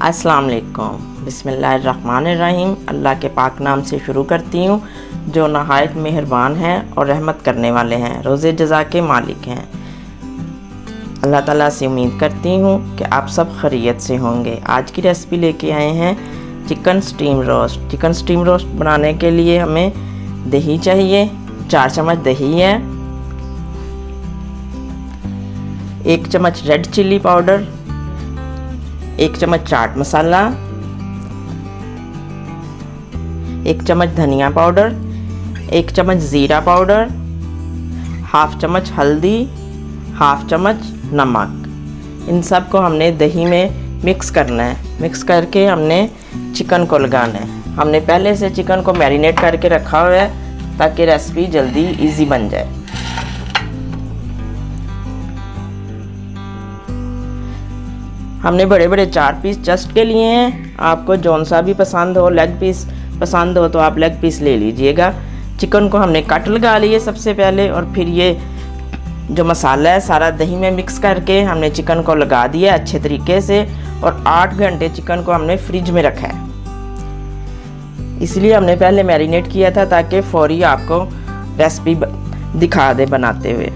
अस्सलाम वालेकुम। बिस्मिल्लाहिर्रहमानिर्रहीम। अल्लाह के पाक नाम से शुरू करती हूँ जो नहायत मेहरबान हैं और रहमत करने वाले हैं, रोज़े जज़ा के मालिक हैं। अल्लाह ताला से उम्मीद करती हूँ कि आप सब खैरियत से होंगे। आज की रेसिपी लेके आए हैं chicken steam roast. Chicken steam roast बनाने के लिए हमें दही चाहिए। 4 चम्मच दही है, 1 चम्मच रेड चिल्ली पाउडर, 1 चम्मच चाट मसाला, 1 चम्मच धनिया पाउडर, 1 चम्मच ज़ीरा पाउडर, हाफ चम्मच हल्दी, हाफ चम्मच नमक। इन सब को हमने दही में मिक्स करना है। मिक्स करके हमने चिकन को लगाना है। हमने पहले से चिकन को मैरिनेट करके रखा हुआ है ताकि रेसिपी जल्दी इजी बन जाए। हमने बड़े बड़े 4 पीस चस्ट के लिए हैं। आपको जौन सा भी पसंद हो, लेग पीस पसंद हो तो आप लेग पीस ले लीजिएगा। चिकन को हमने कट लगा लिए सबसे पहले, और फिर ये जो मसाला है सारा दही में मिक्स करके हमने चिकन को लगा दिया अच्छे तरीके से, और 8 घंटे चिकन को हमने फ्रिज में रखा है। इसलिए हमने पहले मैरिनेट किया था ताकि फौरी आपको रेसिपी दिखा दे बनाते हुए।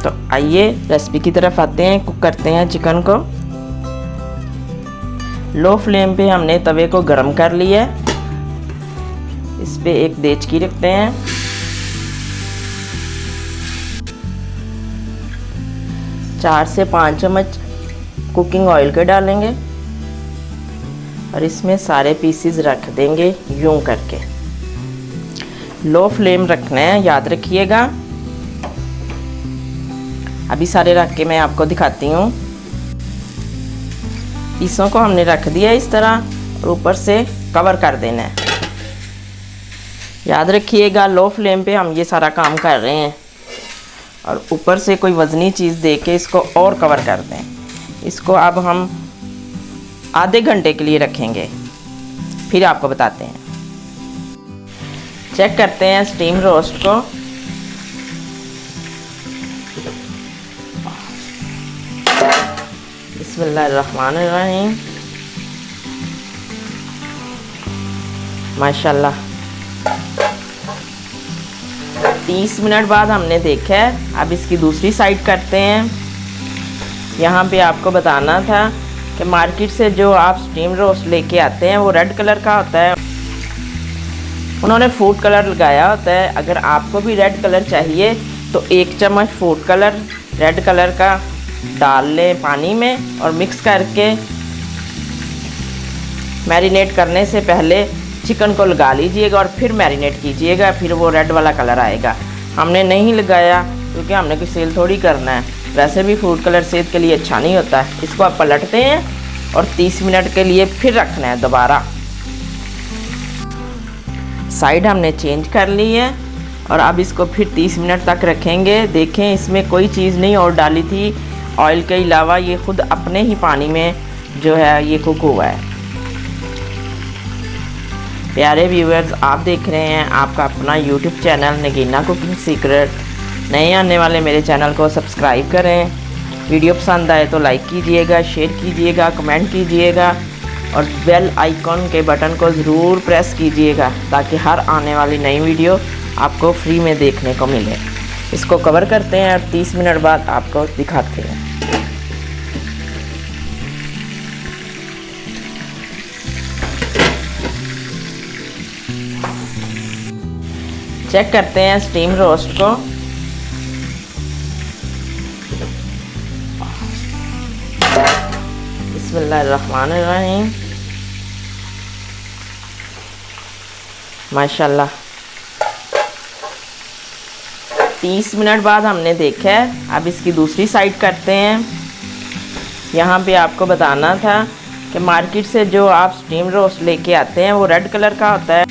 तो आइए रेसिपी की तरफ आते हैं। कुक करते हैं चिकन को। लो फ्लेम पे हमने तवे को गरम कर लिया है। इस पे एक देचकी रखते हैं। चार से 5 चम्मच कुकिंग ऑयल के डालेंगे और इसमें सारे पीसेस रख देंगे यूं करके। लो फ्लेम रखना है, याद रखिएगा। अभी सारे रख के मैं आपको दिखाती हूँ। पीसों को हमने रख दिया इस तरह और ऊपर से कवर कर देना है। याद रखिएगा लो फ्लेम पे हम ये सारा काम कर रहे हैं, और ऊपर से कोई वज़नी चीज़ दे के इसको और कवर कर दें। इसको अब हम आधे घंटे के लिए रखेंगे, फिर आपको बताते हैं। चेक करते हैं स्टीम रोस्ट को। बिस्मिल्लाहिर्रहमानिर्रहीम। माशाल्लाह 30 मिनट बाद हमने देखा है। अब इसकी दूसरी साइड करते हैं। यहाँ पे आपको बताना था कि मार्केट से जो आप स्टीम रोस्ट लेके आते हैं वो रेड कलर का होता है। उन्होंने फूड कलर लगाया होता है। अगर आपको भी रेड कलर चाहिए तो 1 चम्मच फूड कलर रेड कलर का डाल लें पानी में, और मिक्स करके मैरिनेट करने से पहले चिकन को लगा लीजिएगा और फिर मैरिनेट कीजिएगा, फिर वो रेड वाला कलर आएगा। हमने नहीं लगाया क्योंकि हमने कोई सेल थोड़ी करना है। वैसे भी फूड कलर सेहत के लिए अच्छा नहीं होता है। इसको आप पलटते हैं और 30 मिनट के लिए फिर रखना है दोबारा। साइड हमने चेंज कर ली है और अब इसको फिर 30 मिनट तक रखेंगे। देखें इसमें कोई चीज़ नहीं और डाली थी ऑयल के अलावा, ये खुद अपने ही पानी में जो है ये कुक हुआ है। प्यारे व्यूअर्स, आप देख रहे हैं आपका अपना YouTube channel Nagina cooking secret. नए आने वाले मेरे चैनल को सब्सक्राइब करें। वीडियो पसंद आए तो लाइक कीजिएगा, शेयर कीजिएगा, कमेंट कीजिएगा, और बेल आइकॉन के बटन को ज़रूर प्रेस कीजिएगा ताकि हर आने वाली नई वीडियो आपको फ्री में देखने को मिले। इसको कवर करते हैं और 30 मिनट बाद आपको दिखाते हैं। चेक करते हैं स्टीम रोस्ट को। बिस्मिल्लाहिर्रहमानिर्रहीम। माशाल्लाह 30 मिनट बाद हमने देखा है। अब इसकी दूसरी साइड करते हैं। यहाँ पे आपको बताना था कि मार्केट से जो आप स्टीम रोस्ट लेके आते हैं वो रेड कलर का होता है।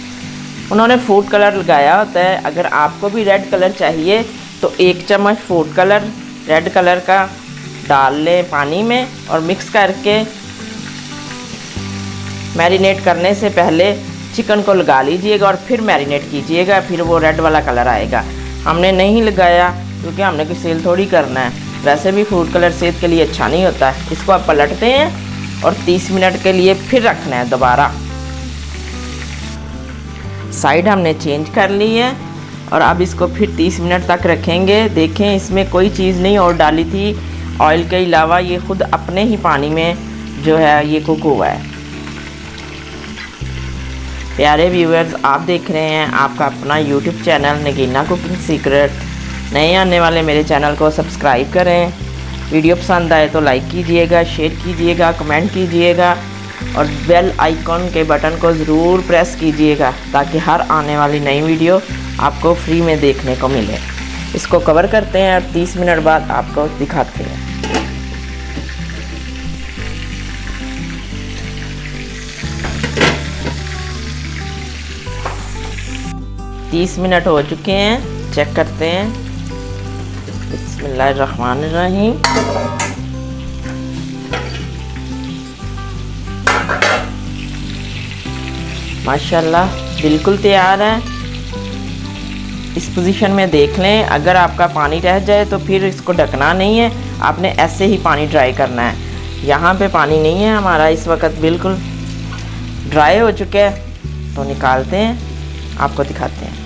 उन्होंने फूड कलर लगाया होता है। अगर आपको भी रेड कलर चाहिए तो 1 चम्मच फूड कलर रेड कलर का डाल लें पानी में, और मिक्स करके मैरिनेट करने से पहले चिकन को लगा लीजिएगा और फिर मैरिनेट कीजिएगा, फिर वो रेड वाला कलर आएगा। हमने नहीं लगाया क्योंकि हमने कोई सेल थोड़ी करना है। वैसे भी फूड कलर सेहत के लिए अच्छा नहीं होता है। इसको आप पलटते हैं और 30 मिनट के लिए फिर रखना है दोबारा। साइड हमने चेंज कर ली है और अब इसको फिर 30 मिनट तक रखेंगे। देखें इसमें कोई चीज़ नहीं और डाली थी ऑयल के अलावा, ये खुद अपने ही पानी में जो है ये कुक हुआ है। प्यारे व्यूअर्स, आप देख रहे हैं आपका अपना YouTube channel Nagina cooking secret. नए आने वाले मेरे चैनल को सब्सक्राइब करें। वीडियो पसंद आए तो लाइक कीजिएगा, शेयर कीजिएगा, कमेंट कीजिएगा और बेल आइकॉन के बटन को ज़रूर प्रेस कीजिएगा ताकि हर आने वाली नई वीडियो आपको फ्री में देखने को मिले। इसको कवर करते हैं और 30 मिनट बाद आपको दिखाते हैं। 30 मिनट हो चुके हैं, चेक करते हैं। बिस्मिल्लाहिर्रहमानिर्रहीम। माशाल्लाह बिल्कुल तैयार है। इस पोजीशन में देख लें, अगर आपका पानी रह जाए तो फिर इसको ढकना नहीं है, आपने ऐसे ही पानी ड्राई करना है। यहाँ पे पानी नहीं है हमारा इस वक्त, बिल्कुल ड्राई हो चुका है। तो निकालते हैं, आपको दिखाते हैं।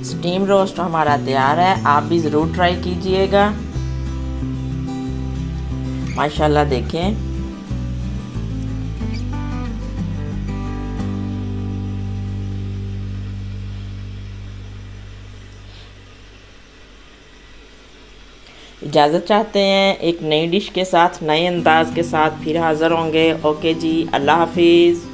स्टीम रोस्ट हमारा तैयार है, आप भी ज़रूर ट्राई कीजिएगा। माशाल्लाह देखें, इजाज़त चाहते हैं एक नई डिश के साथ, नए अंदाज के साथ फिर हाज़िर होंगे। ओके जी, अल्लाह हाफिज़।